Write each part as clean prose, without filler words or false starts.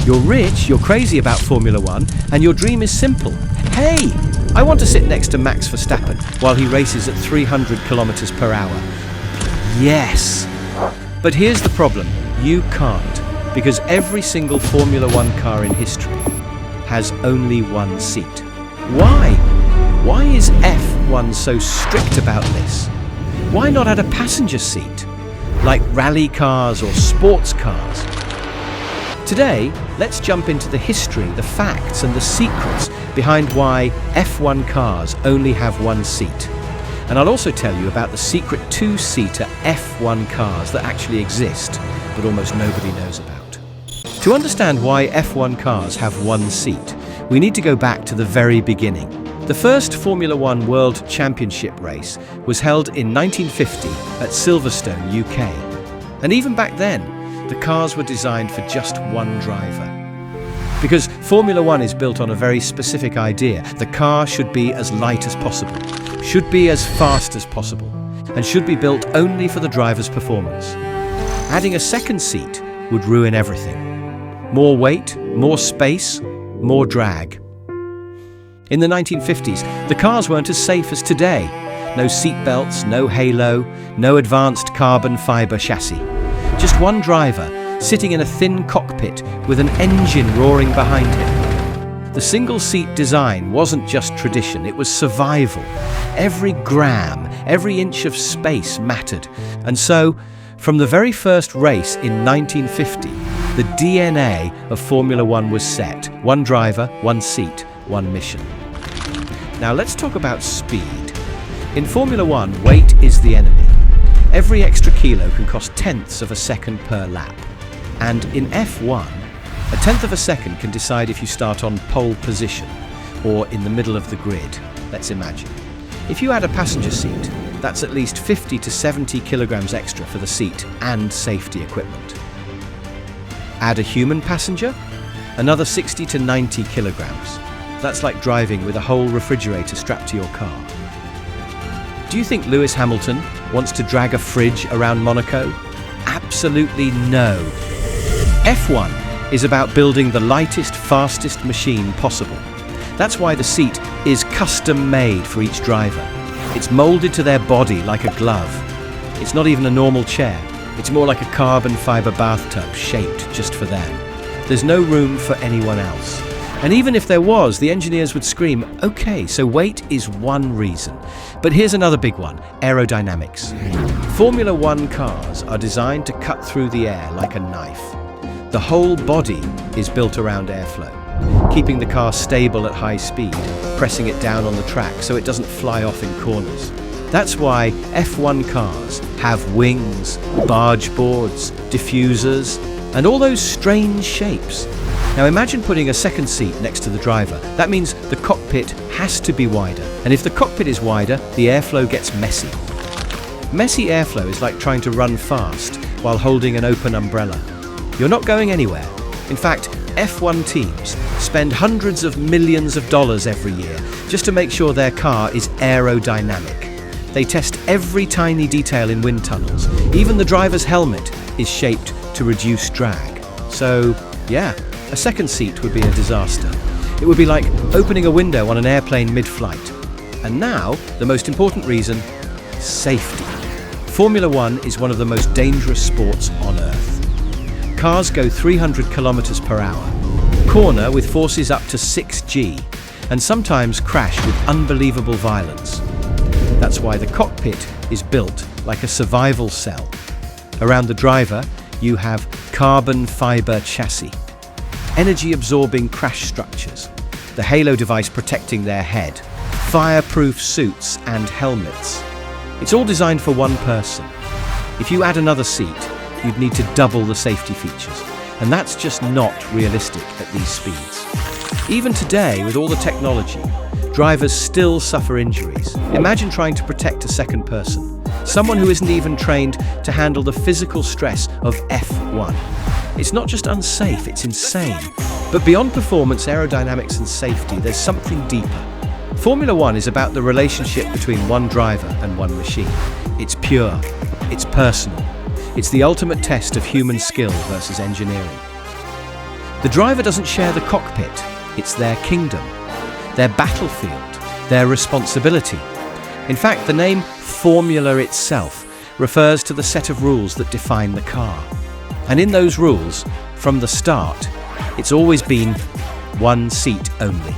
You're rich, you're crazy about Formula One, and your dream is simple. Hey, I want to sit next to Max Verstappen while he races at 300 kilometers per hour. Yes! But here's the problem. You can't, because every single Formula One car in history has only one seat. Why? Why is F1 so strict about this? Why not add a passenger seat, like rally cars or sports cars? Today, let's jump into the history, the facts and the secrets behind why F1 cars only have one seat. And I'll also tell you about the secret two-seater F1 cars that actually exist, but almost nobody knows about. To understand why F1 cars have one seat, we need to go back to the very beginning. The first Formula One World Championship race was held in 1950 at Silverstone, UK. And even back then, the cars were designed for just one driver. Because Formula One is built on a very specific idea. The car should be as light as possible, should be as fast as possible, and should be built only for the driver's performance. Adding a second seat would ruin everything. More weight, more space, more drag. In the 1950s, the cars weren't as safe as today. No seat belts, no halo, no advanced carbon fiber chassis. Just one driver sitting in a thin cockpit with an engine roaring behind him. The single-seat design wasn't just tradition, it was survival. Every gram, every inch of space mattered. And so, from the very first race in 1950, the DNA of Formula One was set. One driver, one seat, one mission. Now let's talk about speed. In Formula One, weight is the enemy. Every extra kilo can cost tenths of a second per lap. And in F1, a tenth of a second can decide if you start on pole position or in the middle of the grid. Let's imagine. If you add a passenger seat, that's at least 50 to 70 kilograms extra for the seat and safety equipment. Add a human passenger, another 60 to 90 kilograms. That's like driving with a whole refrigerator strapped to your car. Do you think Lewis Hamilton wants to drag a fridge around Monaco? Absolutely no. F1 is about building the lightest, fastest machine possible. That's why the seat is custom made for each driver. It's molded to their body like a glove. It's not even a normal chair. It's more like a carbon fiber bathtub shaped just for them. There's no room for anyone else. And even if there was, the engineers would scream, okay, so weight is one reason. But here's another big one, aerodynamics. Formula One cars are designed to cut through the air like a knife. The whole body is built around airflow, keeping the car stable at high speed, pressing it down on the track so it doesn't fly off in corners. That's why F1 cars have wings, barge boards, diffusers, and all those strange shapes. Now imagine putting a second seat next to the driver. That means the cockpit has to be wider. And if the cockpit is wider, the airflow gets messy. Messy airflow is like trying to run fast while holding an open umbrella. You're not going anywhere. In fact, F1 teams spend hundreds of millions of dollars every year just to make sure their car is aerodynamic. They test every tiny detail in wind tunnels. Even the driver's helmet is shaped to reduce drag. So, yeah, a second seat would be a disaster. It would be like opening a window on an airplane mid-flight. And now, the most important reason, safety. Formula One is one of the most dangerous sports on Earth. Cars go 300 kilometers per hour, corner with forces up to 6G, and sometimes crash with unbelievable violence. That's why the cockpit is built like a survival cell. Around the driver, you have carbon fiber chassis, energy-absorbing crash structures, the halo device protecting their head, fireproof suits and helmets. It's all designed for one person. If you add another seat, you'd need to double the safety features, and that's just not realistic at these speeds. Even today, with all the technology, drivers still suffer injuries. Imagine trying to protect a second person, someone who isn't even trained to handle the physical stress of F1. It's not just unsafe, it's insane. But beyond performance, aerodynamics and safety, there's something deeper. Formula One is about the relationship between one driver and one machine. It's pure, it's personal, it's the ultimate test of human skill versus engineering. The driver doesn't share the cockpit, it's their kingdom, their battlefield, their responsibility. In fact, the name Formula itself refers to the set of rules that define the car. And in those rules, from the start, it's always been one seat only.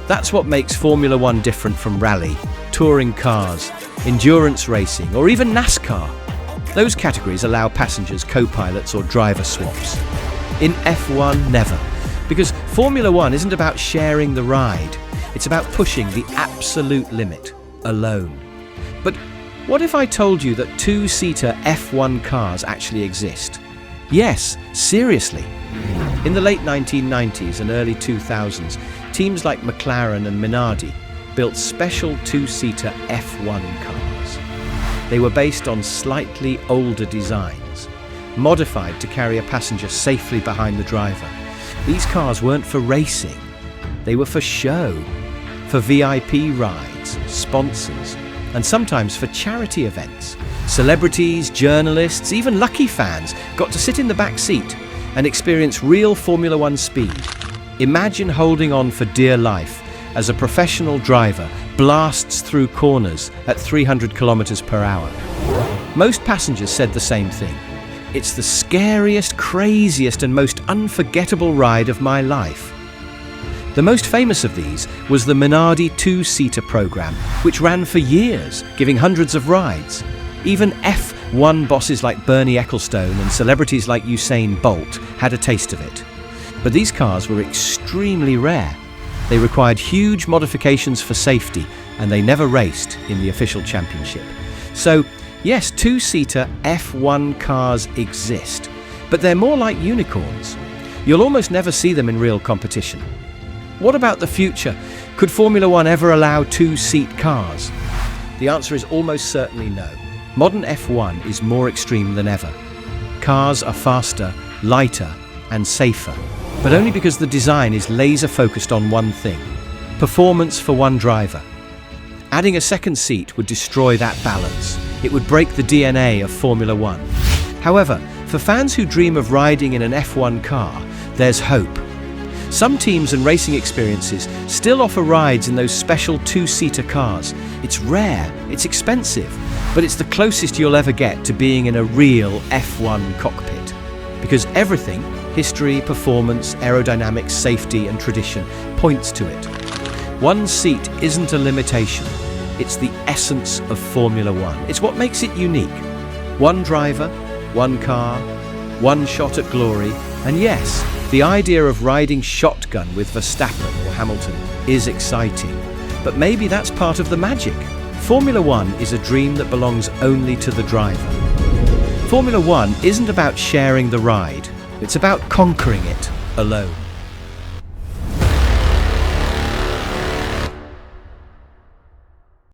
That's what makes Formula One different from rally, touring cars, endurance racing, or even NASCAR. Those categories allow passengers, co-pilots, or driver swaps. In F1, never. Because Formula One isn't about sharing the ride, it's about pushing the absolute limit alone. But what if I told you that two-seater F1 cars actually exist? Yes, seriously. In the late 1990s and early 2000s, teams like McLaren and Minardi built special two-seater F1 cars. They were based on slightly older designs, modified to carry a passenger safely behind the driver. These cars weren't for racing, they were for show, for VIP rides, sponsors, and sometimes for charity events. Celebrities, journalists, even lucky fans got to sit in the back seat and experience real Formula One speed. Imagine holding on for dear life as a professional driver blasts through corners at 300 kilometers per hour. Most passengers said the same thing. It's the scariest, craziest, and most unforgettable ride of my life. The most famous of these was the Minardi two-seater program, which ran for years, giving hundreds of rides. Even F1 bosses like Bernie Ecclestone and celebrities like Usain Bolt had a taste of it. But these cars were extremely rare. They required huge modifications for safety, and they never raced in the official championship. So, yes, two-seater F1 cars exist, but they're more like unicorns. You'll almost never see them in real competition. What about the future? Could Formula One ever allow two-seat cars? The answer is almost certainly no. Modern F1 is more extreme than ever. Cars are faster, lighter, and safer, but only because the design is laser-focused on one thing: performance for one driver. Adding a second seat would destroy that balance. It would break the DNA of Formula One. However, for fans who dream of riding in an F1 car, there's hope. Some teams and racing experiences still offer rides in those special two-seater cars. It's rare, it's expensive, but it's the closest you'll ever get to being in a real F1 cockpit. Because everything, history, performance, aerodynamics, safety, and tradition, points to it. One seat isn't a limitation, it's the essence of Formula One. It's what makes it unique. One driver, one car, one shot at glory, and yes, the idea of riding shotgun with Verstappen or Hamilton is exciting, but maybe that's part of the magic. Formula One is a dream that belongs only to the driver. Formula One isn't about sharing the ride, it's about conquering it alone.